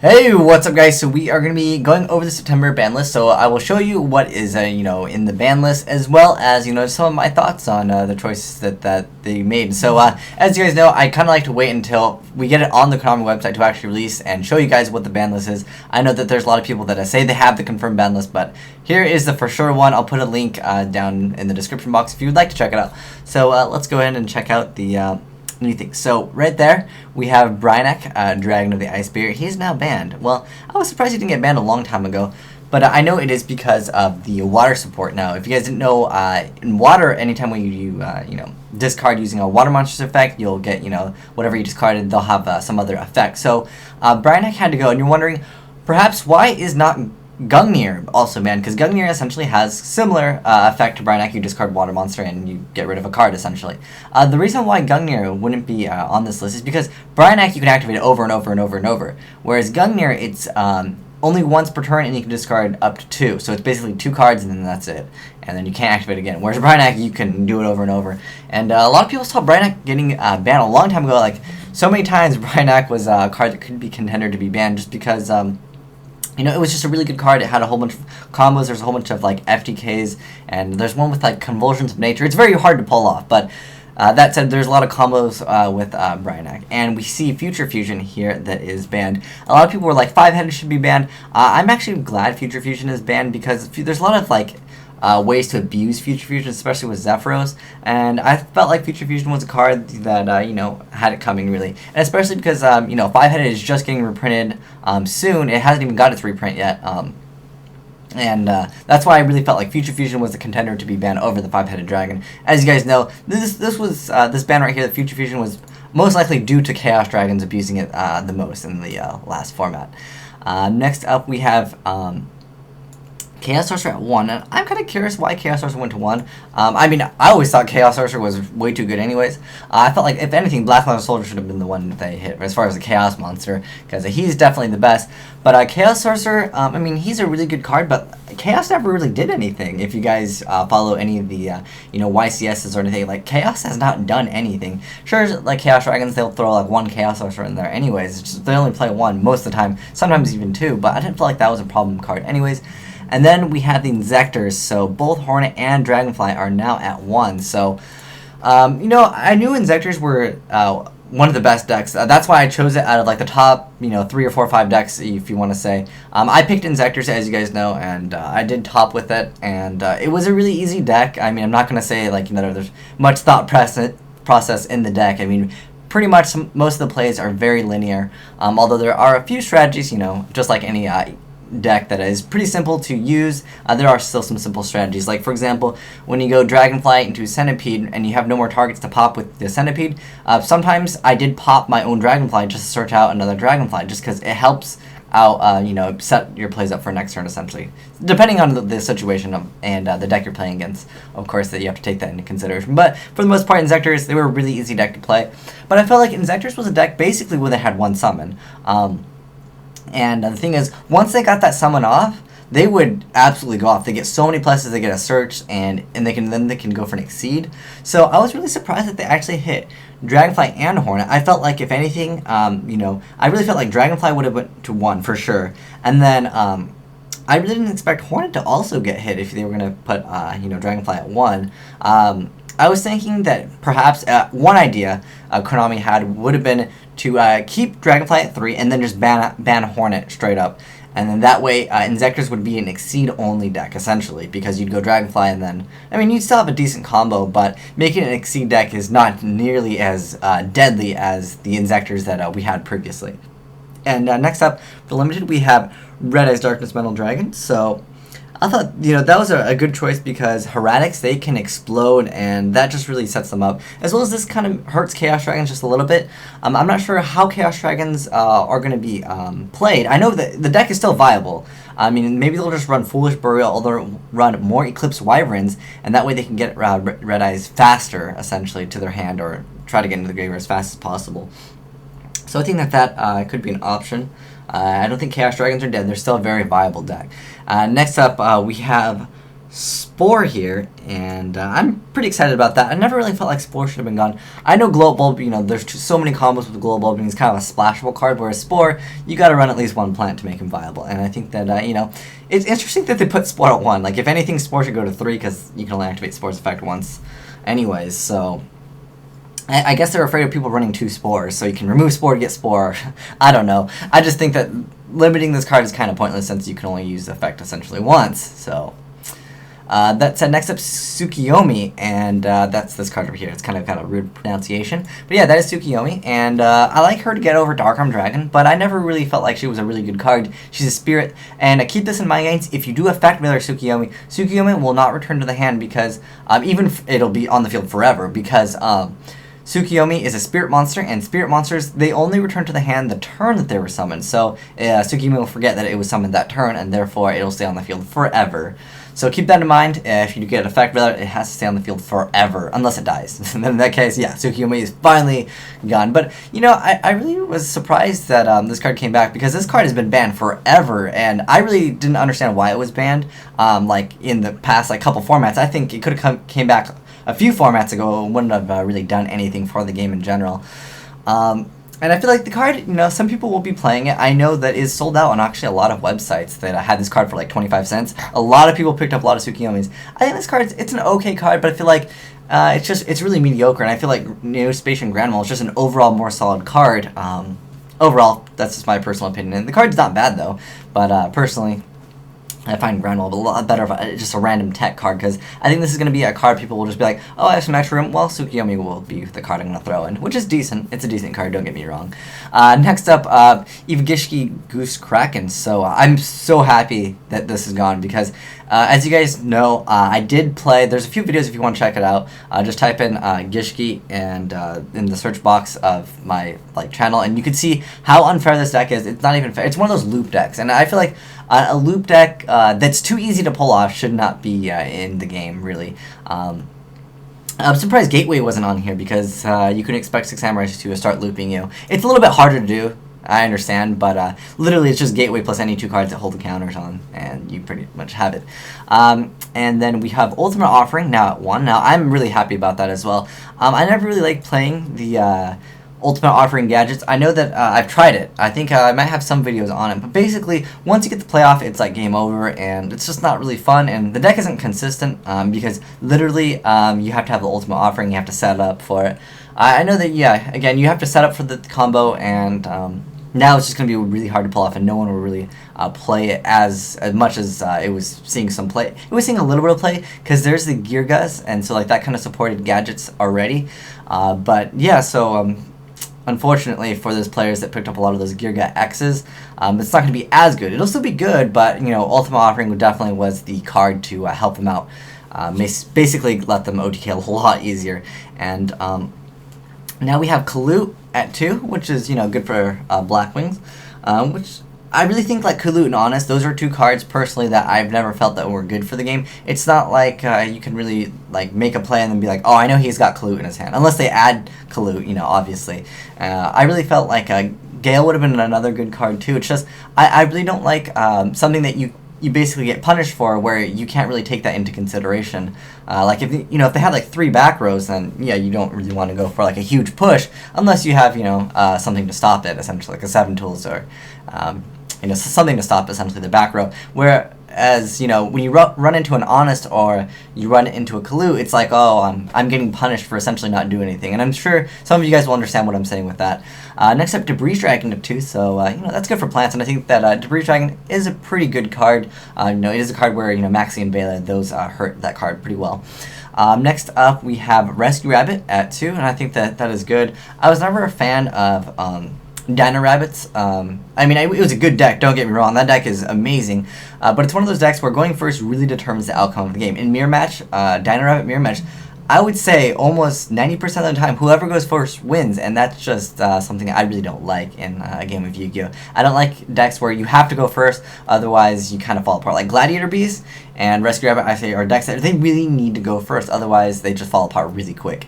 Hey, what's up, guys? So we are going to be going over the September ban list. So I will show you what is, in the ban list, as well as, some of my thoughts on the choices that they made. So as you guys know, I kind of like to wait until we get it on the Konami website to actually release and show you guys what the ban list is. I know that there's a lot of people that say they have the confirmed ban list, but here is the for sure one. I'll put a link down in the description box if you would like to check it out. So let's go ahead and check out the new things. So right there we have Bryanek, Dragon of the Ice Spirit. He's now banned. Well, I was surprised he didn't get banned a long time ago, but I know it is because of the water support. Now, if you guys didn't know, in water, anytime when you discard using a water monsters effect, you'll get whatever you discarded, they'll have some other effect. So Bryanek had to go, and you're wondering perhaps why is not Gungnir also banned, because Gungnir essentially has similar effect to Bryanek. You discard water monster and you get rid of a card essentially. The reason why Gungnir wouldn't be on this list is because Bryanek you can activate it over and over and over and over, whereas Gungnir it's only once per turn and you can discard up to 2. So it's basically 2 cards and then that's it, and then you can't activate it again. Whereas Bryanek you can do it over and over. And a lot of people saw Bryanek getting banned a long time ago. Like so many times Bryanek was a card that could be contender to be banned just because it was just a really good card. It had a whole bunch of combos. There's a whole bunch of like FTKs, and there's one with like Convulsions of Nature. It's very hard to pull off, but that said, there's a lot of combos with Bryanek. And we see Future Fusion here that is banned. A lot of people were like 5-headed should be banned. I'm actually glad Future Fusion is banned because there's a lot of like ways to abuse Future Fusion, especially with Zephyros, and I felt like Future Fusion was a card that had it coming, really, and especially because 5-headed is just getting reprinted soon. It hasn't even got its reprint yet, and that's why I really felt like Future Fusion was the contender to be banned over the 5-headed dragon. As you guys know, this ban right here, the Future Fusion, was most likely due to Chaos Dragons abusing it the most in the last format. Next up, we have Chaos Sorcerer at 1, and I'm kind of curious why Chaos Sorcerer went to 1. I always thought Chaos Sorcerer was way too good anyways. I felt like, if anything, Black Lion Soldier should have been the one that they hit as far as the Chaos Monster, because he's definitely the best. But Chaos Sorcerer, he's a really good card, but Chaos never really did anything. If you guys follow any of the, YCSs or anything, like, Chaos has not done anything. Sure, like Chaos Dragons, they'll throw like 1 Chaos Sorcerer in there anyways. It's just, they only play 1 most of the time, sometimes even 2, but I didn't feel like that was a problem card anyways. And then we have the Inzectors, so both Hornet and Dragonfly are now at 1. So, I knew Inzectors were one of the best decks. That's why I chose it out of like the top, 3 or 4 or 5 decks, if you want to say. I picked Inzectors, as you guys know, and I did top with it, and it was a really easy deck. I'm not going to say like there's much thought process in the deck. Pretty much most of the plays are very linear, although there are a few strategies, just like any deck that is pretty simple to use. There are still some simple strategies, like for example when you go Dragonfly into Centipede and you have no more targets to pop with the Centipede. Sometimes I did pop my own Dragonfly just to search out another Dragonfly, just because it helps out set your plays up for next turn, essentially, depending on the situation and the deck you're playing against. Of course, that you have to take that into consideration, but for the most part, Inzectors, they were a really easy deck to play. But I felt like Inzectors was a deck basically where they had 1 summon. And the thing is, once they got that summon off, they would absolutely go off. They get so many pluses. They get a search, and they can go for an exceed. So I was really surprised that they actually hit Dragonfly and Hornet. I felt like, if anything, I really felt like Dragonfly would have went to 1 for sure, and then I really didn't expect Hornet to also get hit if they were gonna put Dragonfly at 1. I was thinking that perhaps one idea Konami had would have been to keep Dragonfly at 3 and then just ban Hornet straight up. And then that way, Inzectors would be an Exceed-only deck, essentially, because you'd go Dragonfly and then... you'd still have a decent combo, but making an Exceed deck is not nearly as deadly as the Inzectors that we had previously. And next up, for Limited, we have Red Eyes Darkness Metal Dragon. So I thought, that was a good choice because Heretics, they can explode, and that just really sets them up. As well as this kind of hurts Chaos Dragons just a little bit. I'm not sure how Chaos Dragons are going to be played. I know that the deck is still viable. Maybe they'll just run Foolish Burial, or they'll run more Eclipse Wyverns, and that way they can get Red Eyes faster, essentially, to their hand, or try to get into the graveyard as fast as possible. So I think that could be an option. I don't think Chaos Dragons are dead. They're still a very viable deck. Next up, we have Spore here, and I'm pretty excited about that. I never really felt like Spore should have been gone. I know Glow Bulb, there's so many combos with Glow Bulb, and he's kind of a splashable card, whereas Spore, you gotta run at least one plant to make him viable, and I think that, it's interesting that they put Spore at 1. Like, if anything, Spore should go to 3, because you can only activate Spore's effect once anyways, so I guess they're afraid of people running 2 Spores, so you can remove Spore to get Spore. I don't know. I just think that limiting this card is kind of pointless since you can only use the effect essentially once, so... that said, next up, Tsukiyomi, and that's this card over here. It's kind of rude pronunciation. But yeah, that is Tsukiyomi, and I like her to get over Dark Arm Dragon, but I never really felt like she was a really good card. She's a spirit, and keep this in mind, guys. If you do effect Veiler Tsukiyomi, Tsukiyomi will not return to the hand because, it'll be on the field forever, because Tsukiyomi is a spirit monster, and spirit monsters, they only return to the hand the turn that they were summoned. So Tsukiyomi will forget that it was summoned that turn, and therefore it'll stay on the field forever. So keep that in mind. If you get effect Veiler, it has to stay on the field forever, unless it dies. And then in that case, yeah, Tsukiyomi is finally gone. But, I really was surprised that this card came back, because this card has been banned forever, and I really didn't understand why it was banned, like, in the past, like, couple formats. I think it could have came back a few formats ago. It wouldn't have really done anything for the game in general. And I feel like the card, some people will be playing it. I know that is sold out on actually a lot of websites that had this card for like 25 cents. A lot of people picked up a lot of Tsukiyomis. I think this card, it's an okay card, but I feel like it's really mediocre. And I feel like Neospatian Grandmal is just an overall more solid card. Overall, that's just my personal opinion. And the card's not bad though, but personally, I find Grandwall a lot better of just a random tech card, because I think this is going to be a card people will just be like, oh, I have some extra room. Well, Tsukiyomi will be the card I'm going to throw in, which is decent. It's a decent card, don't get me wrong. Next up, Ivagishki Goose Kraken. So I'm so happy that this is gone, because as you guys know, I did play, there's a few videos if you want to check it out. Just type in Gishki and in the search box of my channel, and you can see how unfair this deck is. It's not even fair. It's one of those loop decks, and I feel like a loop deck that's too easy to pull off should not be in the game, really. I'm surprised Gateway wasn't on here, because you couldn't expect 6 Samurais to start looping you. It's a little bit harder to do, I understand, but literally it's just Gateway plus any 2 cards that hold the counters on, and you pretty much have it. And then we have Ultimate Offering now at 1. Now, I'm really happy about that as well. I never really liked playing the Ultimate Offering gadgets. I know that I've tried it. I think I might have some videos on it, but basically, once you get the playoff, it's like game over, and it's just not really fun, and the deck isn't consistent, because literally, you have to have the Ultimate Offering, you have to set up for it. I know that, yeah, again, you have to set up for the combo, and now it's just going to be really hard to pull off, and no one will really play it as much as it was seeing some play. It was seeing a little bit of play, because there's the Gear Gus, and so that kind of supported gadgets already. But yeah, so unfortunately for those players that picked up a lot of those Gear Gut X's, it's not going to be as good. It'll still be good, but Ultimate Offering definitely was the card to help them out. Basically let them OTK a lot easier. And now we have Kalut at 2, which is good for Blackwings, which I really think Kalut and Honest, those are 2 cards personally that I've never felt that were good for the game. It's not like you can really make a play and then be like, oh, I know he's got Kalut in his hand, unless they add Kalut, obviously. I really felt like Gale would have been another good card too. It's just I really don't like something that you basically get punished for, where you can't really take that into consideration. If if they had 3 back rows, then yeah, you don't really want to go for a huge push unless you have something to stop it, essentially like a 7 tools or something to stop essentially the back row. Whereas when you run into an Honest or you run into a Kalut, it's like, oh, I'm getting punished for essentially not doing anything. And I'm sure some of you guys will understand what I'm saying with that. Next up, Debris Dragon at 2. So that's good for plants, and I think that Debris Dragon is a pretty good card. It is a card where Maxi and Vela, those hurt that card pretty well. Next up, we have Rescue Rabbit at 2, and I think that is good. I was never a fan of Dino Rabbits. It was a good deck, don't get me wrong, that deck is amazing, but it's one of those decks where going first really determines the outcome of the game. In Mirror Match, Dino Rabbit Mirror Match, I would say almost 90% of the time, whoever goes first wins, and that's just something I really don't like in a game of Yu-Gi-Oh! I don't like decks where you have to go first, otherwise you kind of fall apart. Like Gladiator Beast and Rescue Rabbit, I say, are decks that they really need to go first, otherwise they just fall apart really quick.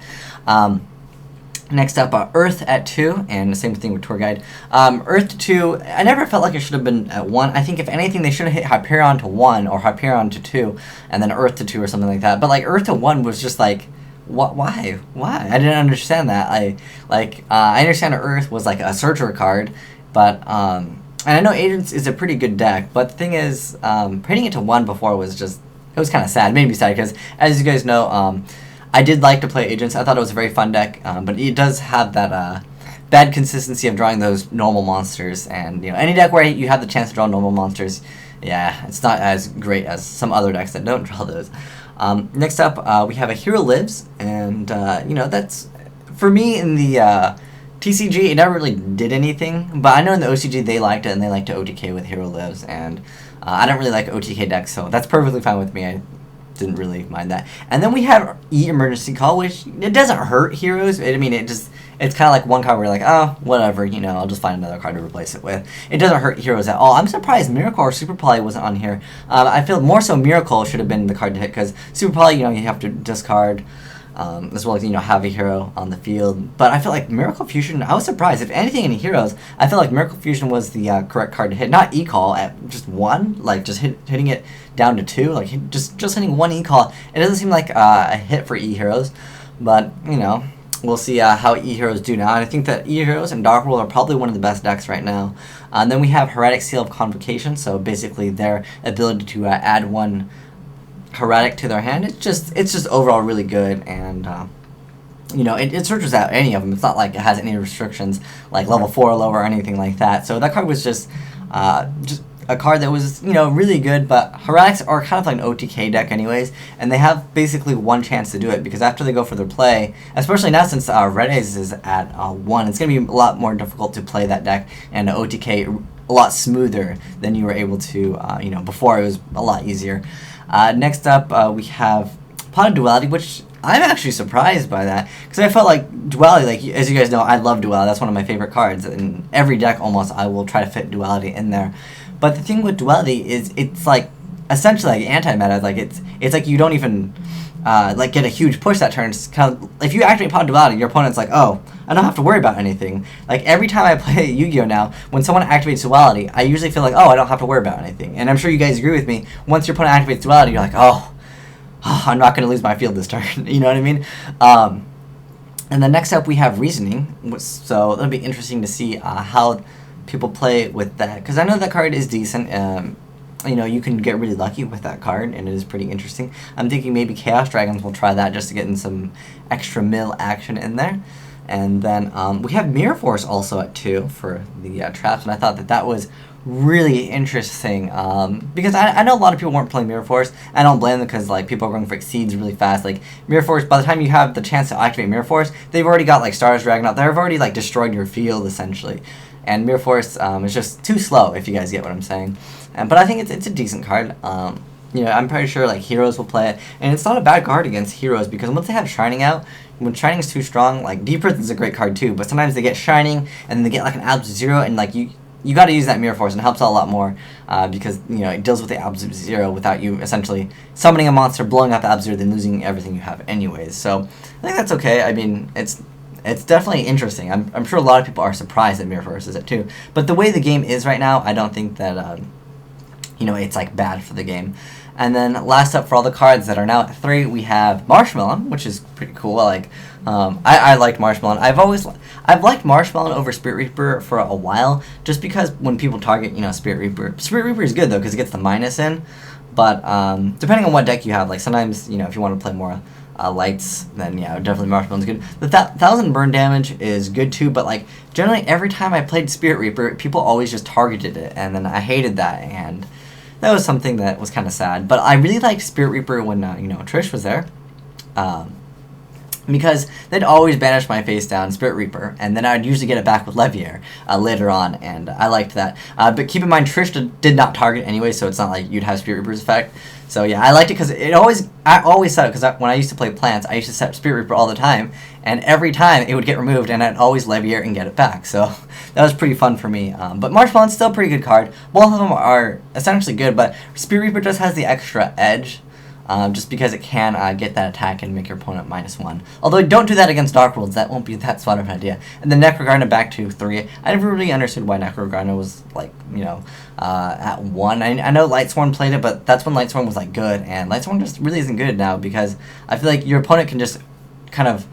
Next up, Earth at 2, and the same thing with Tour Guide. Earth to 2, I never felt like it should have been at 1. I think if anything, they should have hit Hyperion to 1 or Hyperion to 2, and then Earth to 2 or something like that. But like Earth to 1 was just like, why? I didn't understand that. I understand Earth was like a searcher card, but and I know Agents is a pretty good deck. But the thing is, hitting it to 1 before was just, it was kind of sad. It made me sad because, as you guys know, I did like to play Agents. I thought it was a very fun deck, but it does have that bad consistency of drawing those normal monsters. And any deck where you have the chance to draw normal monsters, yeah, it's not as great as some other decks that don't draw those. Next up, we have a Hero Lives, and that's, for me in the TCG, it never really did anything. But I know in the OCG they liked it, and they liked to OTK with Hero Lives, and I don't really like OTK decks, so that's perfectly fine with me. I didn't really mind that. And then we have Emergency Call, which it doesn't hurt heroes. It's kind of like one card where you're like, oh, whatever, I'll just find another card to replace it with. It doesn't hurt heroes at all. I'm surprised Miracle or Super Poly wasn't on here. I feel more so Miracle should have been the card to hit, because Super Poly, you have to discard, as well as, have a hero on the field. But I feel like Miracle Fusion, I was surprised. If anything in heroes, I feel like Miracle Fusion was the correct card to hit. Not E-Call at just 1, like just hitting it down to 2, like just hitting 1 E-Call. It doesn't seem like a hit for E-Heroes, but, we'll see how E-Heroes do now. And I think that E-Heroes and Dark World are probably one of the best decks right now. And then we have Heretic Seal of Convocation, so basically their ability to add 1 Heretic to their hand. It's just overall really good, and it searches out any of them. It's not like it has any restrictions like level 4 or lower or anything like that. So that card was just a card that was really good. But Heretics are kind of like an OTK deck anyways, and they have basically 1 chance to do it, because after they go for their play, especially now since Red Ace is at 1, it's going to be a lot more difficult to play that deck and OTK a lot smoother than you were able to before. It was a lot easier. Next up, we have Pot of Duality, which I'm actually surprised by that, because I felt like Duality, like, as you guys know, I love Duality. That's one of my favorite cards. In every deck, almost, I will try to fit Duality in there. But the thing with Duality is it's, like, essentially like anti-meta. Like, it's like you don't even, get a huge push that turns. Kind of, if you activate Pot of Duality, your opponent's like, oh, I don't have to worry about anything. Like, every time I play Yu-Gi-Oh! Now, when someone activates Duality, I usually feel like, oh, I don't have to worry about anything. And I'm sure you guys agree with me. Once your opponent activates Duality, you're like, oh, I'm not going to lose my field this turn. You know what I mean? And then next up, we have Reasoning. So it'll be interesting to see how people play with that, because I know that card is decent. You can get really lucky with that card, and it is pretty interesting. I'm thinking maybe Chaos Dragons will try that just to get in some extra mill action in there. And then we have Mirror Force also at 2 for the traps, and I thought that was really interesting, because I know a lot of people weren't playing Mirror Force. I don't blame them, because like people are going for Exceeds really fast. Like Mirror Force, by the time you have the chance to activate Mirror Force, they've already got like Stardust Dragon out. They've already like destroyed your field essentially, and Mirror Force is just too slow, if you guys get what I'm saying. But I think it's a decent card. I'm pretty sure like Heroes will play it, and it's not a bad card against Heroes, because once they have Shining out, when Shining is too strong, like Deep Earth is a great card too, but sometimes they get Shining and then they get like an Absolute Zero, and like you got to use that Mirror Force, and it helps out a lot more, because it deals with the Absolute Zero without you essentially summoning a monster, blowing up the Absolute Zero, then losing everything you have anyways. So I think that's okay. I mean, it's definitely interesting. I'm sure a lot of people are surprised that Mirror Force is it too, but the way the game is right now, I don't think that it's like bad for the game. And then last up for all the cards that are now at 3, we have Marshmallow, which is pretty cool. I liked Marshmallow. I've liked Marshmallow over Spirit Reaper for a while, just because when people target Spirit Reaper is good though, because it gets the minus in. But depending on what deck you have, like sometimes if you want to play more lights, then yeah, definitely Marshmallow's good. The 1,000 burn damage is good too, but like generally every time I played Spirit Reaper, people always just targeted it, and then I hated that, and that was something that was kind of sad. But I really liked Spirit Reaper when Trish was there, because they'd always banish my face down Spirit Reaper, and then I'd usually get it back with Levier later on, and I liked that. But keep in mind, Trish did not target anyway, so it's not like you'd have Spirit Reaper's effect. So yeah, I liked it because I always set it, because when I used to play plants, I used to set Spirit Reaper all the time, and every time it would get removed, and I'd always Levier and get it back. So that was pretty fun for me. But Marshmallow's still a pretty good card. Both of them are essentially good, but Spirit Reaper just has the extra edge just because it can get that attack and make your opponent -1. Although don't do that against Dark Worlds, that won't be that smart of an idea. And then Necrogarna back to 3. I never really understood why Necrogarna was like, at 1. I know Lightsworn played it, but that's when Lightsworn was like good, and Lightsworn just really isn't good now because I feel like your opponent can just kind of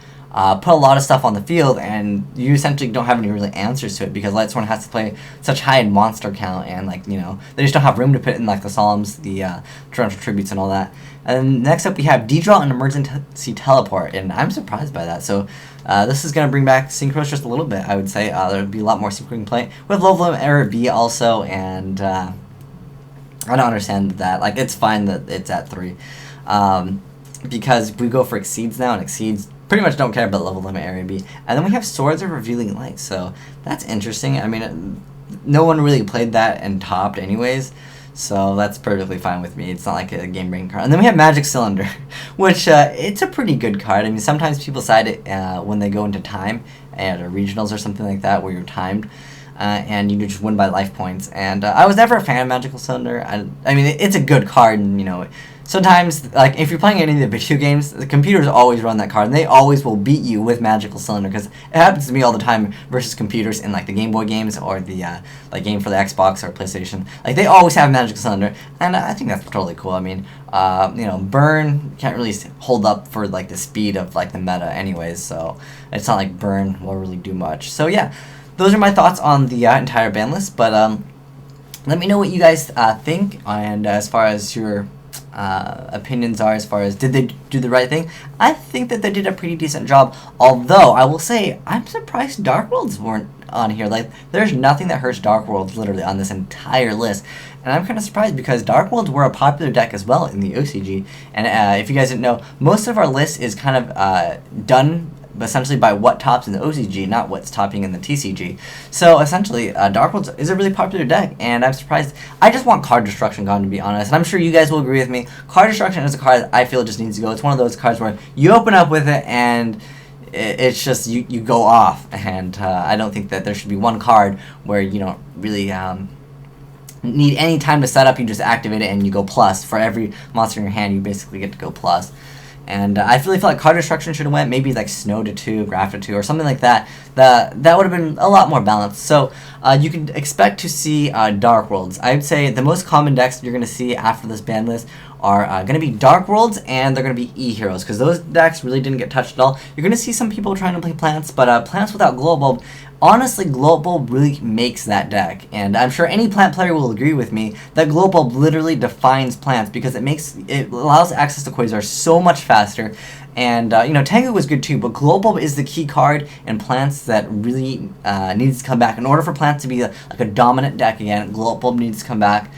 put a lot of stuff on the field, and you essentially don't have any really answers to it because Lightsworn has to play such high in monster count, and they just don't have room to put in like the Solemns, the Torrential Tributes, and all that. And then next up we have D-Draw and Emergency Teleport, and I'm surprised by that. So this is going to bring back Synchros just a little bit, I would say. There would be a lot more Synchro play with Low Limit Error B also, and I don't understand that. Like, it's fine that it's at 3 because we go for Exceeds now, and Exceeds pretty much don't care about level limit area B. And then we have Swords of Revealing Light, so that's interesting. I mean, no one really played that and topped anyways, so that's perfectly fine with me. It's not like a game-breaking card. And then we have Magic Cylinder, which it's a pretty good card. I mean, sometimes people side it when they go into time at regionals or something like that where you're timed. And you just win by life points. And I was never a fan of Magical Cylinder. I mean, it's a good card, and sometimes, like, if you're playing any of the video games, the computers always run that card, and they always will beat you with Magical Cylinder, because it happens to me all the time versus computers in, like, the Game Boy games or the, game for the Xbox or PlayStation. Like, they always have Magical Cylinder, and I think that's totally cool. I mean, Burn can't really hold up for, like, the speed of, like, the meta anyways, so it's not like Burn will really do much. So, yeah, those are my thoughts on the entire ban list, but let me know what you guys think, and as far as your opinions are, as far as did they do the right thing. I think that they did a pretty decent job, although I will say I'm surprised Dark Worlds weren't on here. Like, there's nothing that hurts Dark Worlds literally on this entire list, and I'm kind of surprised because Dark Worlds were a popular deck as well in the OCG, and if you guys didn't know, most of our list is kind of done essentially by what tops in the OCG, not what's topping in the TCG. So essentially, Dark Worlds is a really popular deck, and I'm surprised. I just want Card Destruction gone, to be honest, and I'm sure you guys will agree with me. Card Destruction is a card that I feel just needs to go. It's one of those cards where you open up with it, and it's just, you go off, and I don't think that there should be one card where you don't really need any time to set up. You just activate it, and you go plus. For every monster in your hand, you basically get to go plus. And I really feel like Card Destruction should have went maybe like Snow to 2, Graph to 2, or something like that. That would have been a lot more balanced. So you can expect to see Dark Worlds. I would say the most common decks you're going to see after this ban list are going to be Dark Worlds, and they're going to be E-Heroes, because those decks really didn't get touched at all. You're going to see some people trying to play Plants, but Plants without Global, honestly, Global really makes that deck, and I'm sure any Plant player will agree with me that Global literally defines Plants, because it allows access to Quasar so much faster. And Tengu was good too, but Global is the key card in Plants that really needs to come back. In order for Plants to be like a dominant deck again, Global needs to come back.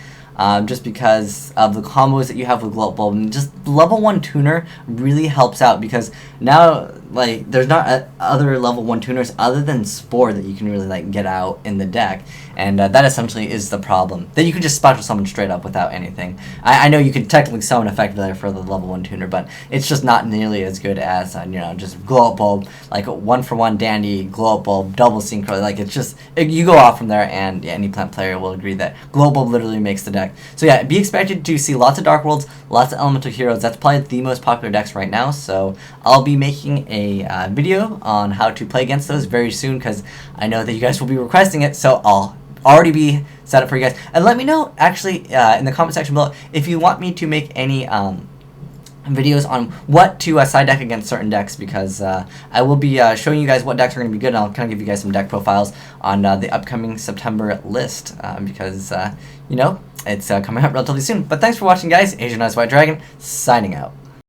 Just because of the combos that you have with Gloat Bulb, and just level 1 tuner really helps out, because now, like, there's not other level 1 tuners other than Spore that you can really, like, get out in the deck, and that essentially is the problem. That you can just special summon straight up without anything. I know you could technically summon effectively for the level 1 tuner, but it's just not nearly as good as, just Gloat Bulb, like, 1-for-1 Dandy, Gloat Bulb, double Synchro, like, it's just, you go off from there, and any Plant player will agree that Gloat Bulb literally makes the deck. So yeah, be expected to see lots of Dark Worlds, lots of Elemental Heroes. That's probably the most popular decks right now, so I'll be making a video on how to play against those very soon, because I know that you guys will be requesting it, so I'll already be set up for you guys. And let me know, actually, in the comment section below, if you want me to make any videos on what to side deck against certain decks, because I will be showing you guys what decks are going to be good, and I'll kind of give you guys some deck profiles on the upcoming September list, because, it's coming out relatively soon. But thanks for watching, guys. Asian Eyes White Dragon, signing out.